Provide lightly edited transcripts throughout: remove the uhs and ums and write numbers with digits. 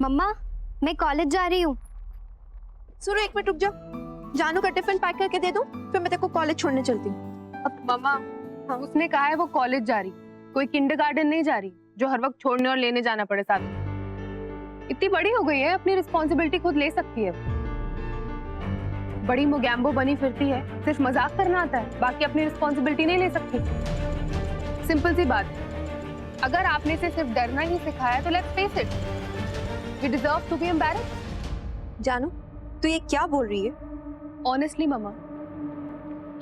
मम्मा, मैं कॉलेज जा रही हूँ। सुनो, एक मिनट रुक जा। जानू का टिफिन पैक करके दे दूं, फिर मैं तेरे को कॉलेज छोड़ने चलती हूँ। अब मम्मा, उसने कहा है वो कॉलेज जा रही, कोई किंडरगार्टन नहीं जा रही जो हर वक्त छोड़ने और लेने जाना पड़े साथ में। इतनी बड़ी हो गई है, अपनी रिस्पॉन्सिबिलिटी खुद ले सकती है। बड़ी मोगैम्बो बनी फिरती है, सिर्फ मजाक करना आता है, बाकी अपनी रिस्पॉन्सिबिलिटी नहीं ले सकती। सिंपल सी बात है, अगर आपने इसे सिर्फ डरना ही सिखाया तो let's face it, we deserve to be embarrassed. जानू, तू ये क्या बोल रही है? ऑनेस्टली मम्मा,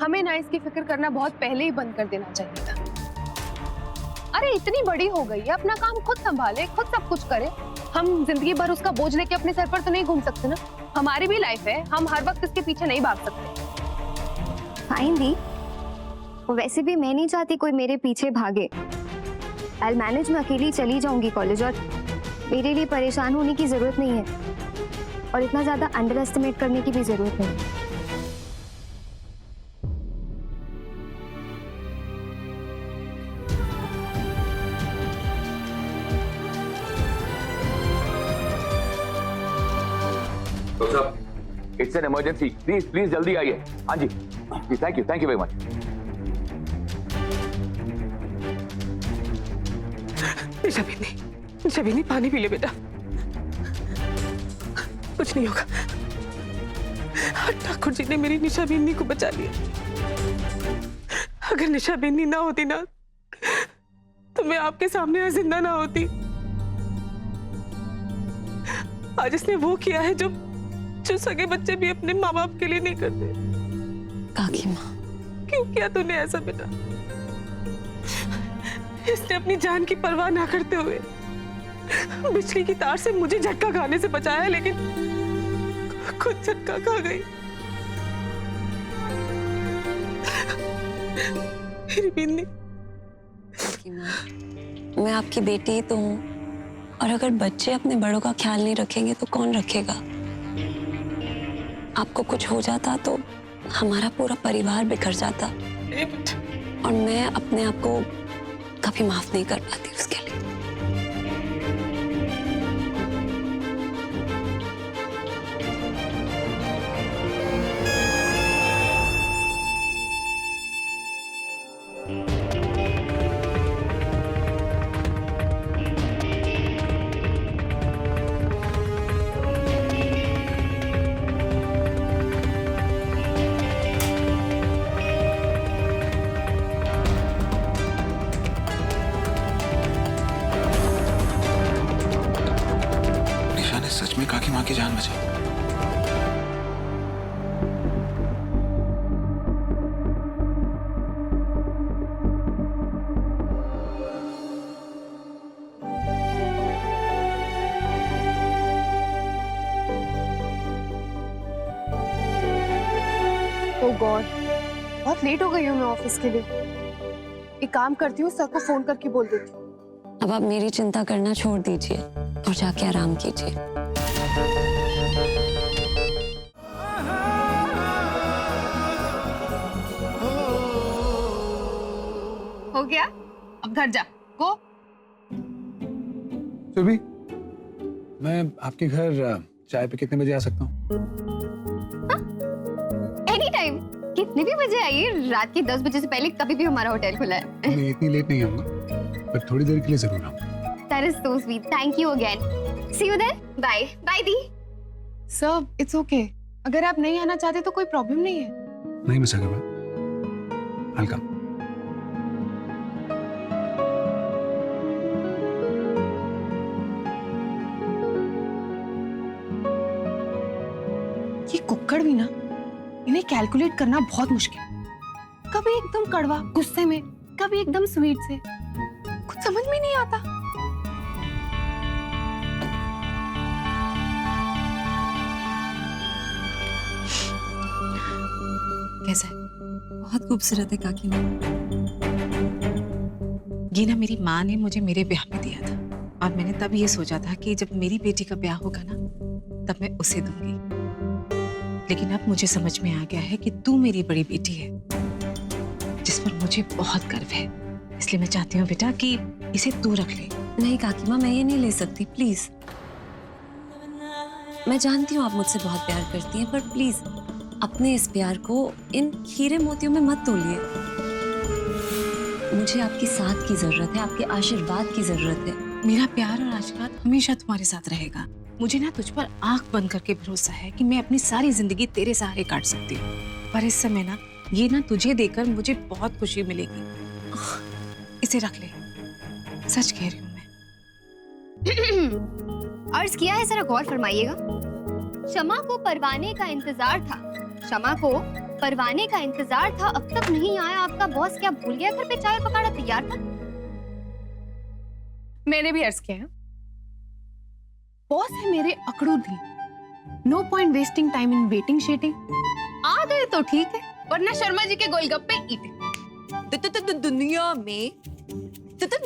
हमें ना इसकी फिक्र करना बहुत पहले ही बंद कर देना चाहिए था। अरे इतनी बड़ी हो गई है, अपना काम खुद संभाले, खुद सब कुछ करे। हम जिंदगी भर उसका बोझ लेके अपने सर पर तो नहीं घूम सकते ना। हमारी भी लाइफ है, हम हर वक्त इसके पीछे नहीं भाग सकते। फाइन दी, वैसे भी मैं नहीं चाहती कोई मेरे पीछे भागे। I'll manage, मैं अकेली चली जाऊंगी कॉलेज, और मेरे लिए परेशान होने की जरूरत नहीं है और इतना ज्यादा अंडर एस्टिमेट करने की भी जरूरत नहीं। तो sir, it's an emergency, please please जल्दी आइए। हाँ जी, थैंक यू वेरी मच। शबीनी, पानी पी ले बेटा, कुछ नहीं होगा। ठाकुर जी ने मेरी निशा बेनी को बचा लिया। अगर निशा बेनी ना होती ना, तो मैं आपके सामने यहाँ जिंदा ना होती। आज इसने वो किया है जो सगे बच्चे भी अपने माँ बाप के लिए नहीं करते। काकी माँ, क्यों किया तूने ऐसा बेटा? इसने अपनी जान की परवाह ना करते हुए बिजली की तार से मुझे झटका खाने से बचाया, लेकिन खुद झटका खा गई। मेरी बिन्नी। काकी माँ, मैं आपकी बेटी ही तो हूँ, और अगर बच्चे अपने बड़ों का ख्याल नहीं रखेंगे तो कौन रखेगा? आपको कुछ हो जाता तो हमारा पूरा परिवार बिखर जाता, और मैं अपने आप को कभी माफ नहीं कर पाती उसके लिए। सच में काकी माँ की जान बचाई। ओह गॉड, बहुत लेट हो गई हूँ मैं ऑफिस के लिए। एक काम करती हूँ, सर को फोन करके बोल देती हूँ। अब आप मेरी चिंता करना छोड़ दीजिए और जाके आराम कीजिए। हो गया, अब घर जा, गो। सुरभि, मैं आपके घर चाय पे कितने बजे आ सकता हूँ? एनी टाइम, कितने भी बजे आइए। रात के 10 बजे से पहले कभी भी हमारा होटल खुला है। मैं इतनी लेट नहीं आऊंगा, पर थोड़ी देर के लिए जरूर आऊंगा। That is so sweet. Thank you again. See you then. Bye. Bye the. Sir, it's okay. अगर आप नहीं आना चाहते तो कोई प्रॉब्लम नहीं है। नहीं मिस अगर हल्का। ये कुक्कड़ भी ना, इन्हें कैलकुलेट करना बहुत मुश्किल। कभी एकदम कड़वा गुस्से में, कभी एकदम स्वीट से, कुछ समझ में नहीं आता। कैसा है? बहुत खूबसूरत है काकी माँ। ये ना मेरी माँ ने मुझे मेरे ब्याह में दिया था, और मैंने तब ये सोचा था कि जब मेरी बेटी का ब्याह होगा ना, तब मैं उसे दूंगी। लेकिन अब मुझे समझ में आ गया है कि तू मेरी बड़ी बेटी है, जिस पर मुझे बहुत गर्व है। इसलिए मैं चाहती हूँ बेटा कि इसे तू रख ले। नहीं काकी माँ, मैं ये नहीं ले सकती, प्लीज। मैं जानती हूँ आप मुझसे बहुत प्यार करती हैं, पर प्लीज अपने इस प्यार को इन हीरे मोतियों में मत तोलिए। मुझे आपके साथ की जरूरत है, आपके आशीर्वाद की जरूरत है। मेरा प्यार और आशीर्वाद हमेशा तुम्हारे साथ रहेगा। मुझे ना तुझ पर आंख बंद करके भरोसा है कि मैं अपनी सारी जिंदगी तेरे सहारे काट सकती हूँ। पर इस समय ना ये ना तुझे देकर मुझे बहुत खुशी मिलेगी। इसे रख ले, सच कह रही हूँ मैं। अर्ज किया है, जरा गौर फरमाइएगा। शमा को परवाने का इंतजार था, शमा को परवाने का इंतजार था, अब तक नहीं आया आपका बॉस, क्या भूल गया घर पे चाय पकाना तैयार था? मैंने भी अर्ज किया है। बॉस है मेरे अकड़ू दी, no point wasting time in waiting शेटिंग। आ गए तो ठीक है, वरना शर्मा जी के गोलगप्पे ईटे।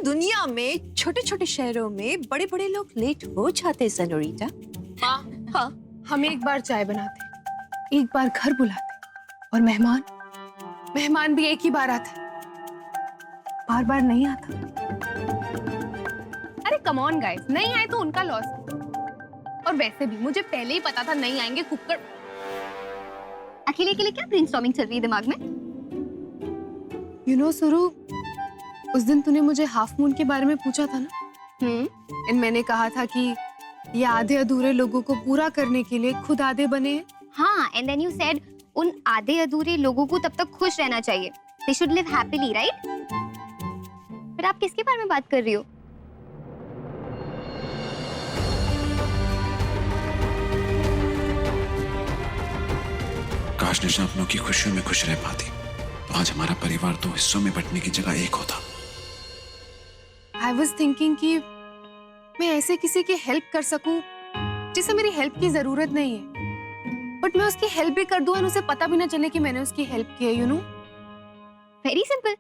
दुनिया में छोटे छोटे शहरों में बड़े बड़े लोग लेट हो जाते हैं सनोरिटा। हाँ, हम एक बार चाय बनाते, एक बार घर बुलाते, और मेहमान भी एक ही बार आता, बार बार नहीं आता। अरे कम ऑन गाइस, नहीं आए तो उनका लॉस। और वैसे भी मुझे पहले ही पता था नहीं आएंगे। कुकर अकेले के लिए क्या ब्रेनस्टॉर्मिंग चल रही है दिमाग में? यू नो सुरु, उस दिन तूने मुझे हाफ मून के बारे में पूछा था ना, एंड मैंने कहा था कि ये आधे अधूरे लोगों को पूरा करने के लिए खुद आधे बने हैं। हाँ, एंड देन यू सेड उन आधे अधूरे लोगों को तब तक खुश रहना चाहिए, they should live happily, right? फिर आप किसके बारे में बात कर रही हो? काश निशा अपनों की खुशियों में खुश रह पाती, तो आज हमारा परिवार दो हिस्सों में बंटने की जगह एक होता। आई वॉज थिंकिंग कि मैं ऐसे किसी की हेल्प कर सकूं जिसे मेरी हेल्प की जरूरत नहीं है, बट मैं उसकी हेल्प भी कर दूं और उसे पता भी ना चले कि मैंने उसकी हेल्प की है, you know. Very simple,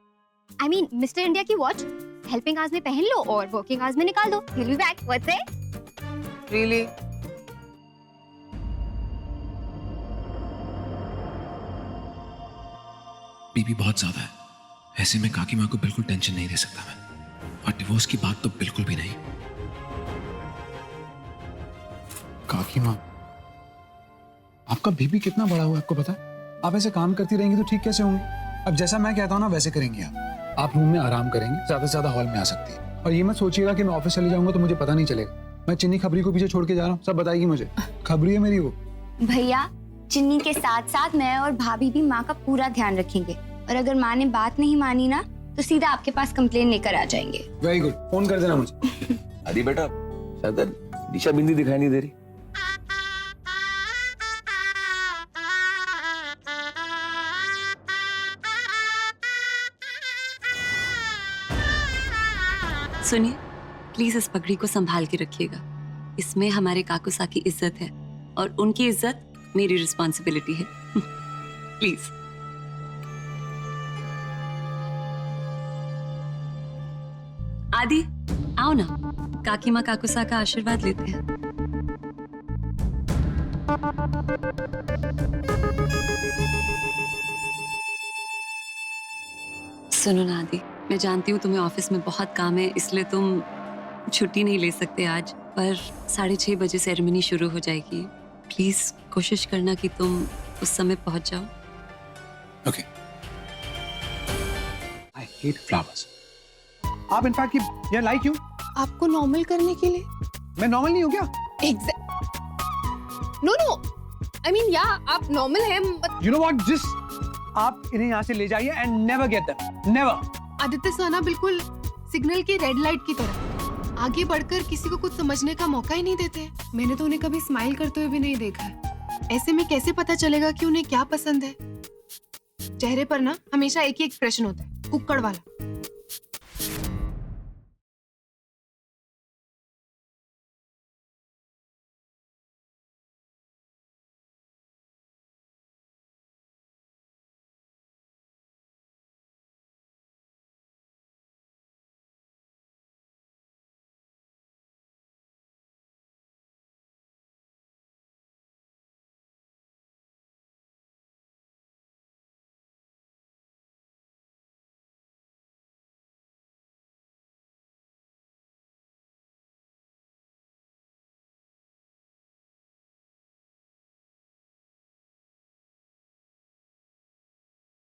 I mean mister India की वॉच हेल्पिंग आवर्स में पहन लो और वर्किंग आवर्स में निकाल दो, he'll be back, what's it? Really? बीबी बहुत ज्यादा है, ऐसे में काकी माँ को बिल्कुल टेंशन नहीं दे सकता मैं, और डिवोर्स की बात तो बिल्कुल भी नहीं। काकी माँ, आपका बीबी कितना बड़ा हुआ आपको पता है? आप ऐसे काम करती रहेंगी तो ठीक कैसे होंगे? अब जैसा मैं कहता हूँ ना वैसे करेंगी आप रूम में आराम करेंगे, ज्यादा से ज्यादा हॉल में आ सकती है। और ये मत सोचिएगा कि मैं ऑफिस चले जाऊंगा तो मुझे पता नहीं चलेगा। मैं चिन्नी खबरी को पीछे छोड़ के जा रहा हूँ, सब बताएगी मुझे। खबरी है मेरी वो। भैया, चिन्नी के साथ साथ मैं और भाभी भी माँ का पूरा ध्यान रखेंगे, और अगर माँ ने बात नहीं मानी ना तो सीधा आपके पास कंप्लेन लेकर आ जाएंगे। वेरी गुड, फोन कर देना मुझे। अरे बेटा, शायद दिशा बिंदी दिखाई नहीं दे रही। सुनिए, प्लीज इस पगड़ी को संभाल के रखिएगा। इसमें हमारे काकुसा की इज्जत है, और उनकी इज्जत मेरी रिस्पॉन्सिबिलिटी है। प्लीज। आदि, आओ ना, काकी माँ काकुसा का आशीर्वाद लेते हैं। सुनो ना आदि, मैं जानती हूँ तुम्हें ऑफिस में बहुत काम है, इसलिए तुम छुट्टी नहीं ले सकते आज, पर 6:30 बजे सेरेमनी शुरू हो जाएगी। प्लीज कोशिश करना कि तुम उस समय पहुंच जाओ। ओके। I hate flowers. आप इनफैक्ट ये लाइक यू। आपको नॉर्मल करने के लिए? मैं नॉर्मल नहीं हूँ क्या? नो, आई मीन या आप नॉर्मल हैं, बट यू नो व्हाट, जिस आप इन्हें यहाँ से ले जाइए and never get them, never. Aditya साना बिल्कुल सिग्नल की रेड लाइट की तरह आगे बढ़कर किसी को कुछ समझने का मौका ही नहीं देते। मैंने तो उन्हें कभी स्माइल करते हुए भी नहीं देखा है। ऐसे में कैसे पता चलेगा कि उन्हें क्या पसंद है? चेहरे पर ना हमेशा एक ही एक्सप्रेशन होता है, कुक्कड़ वाला।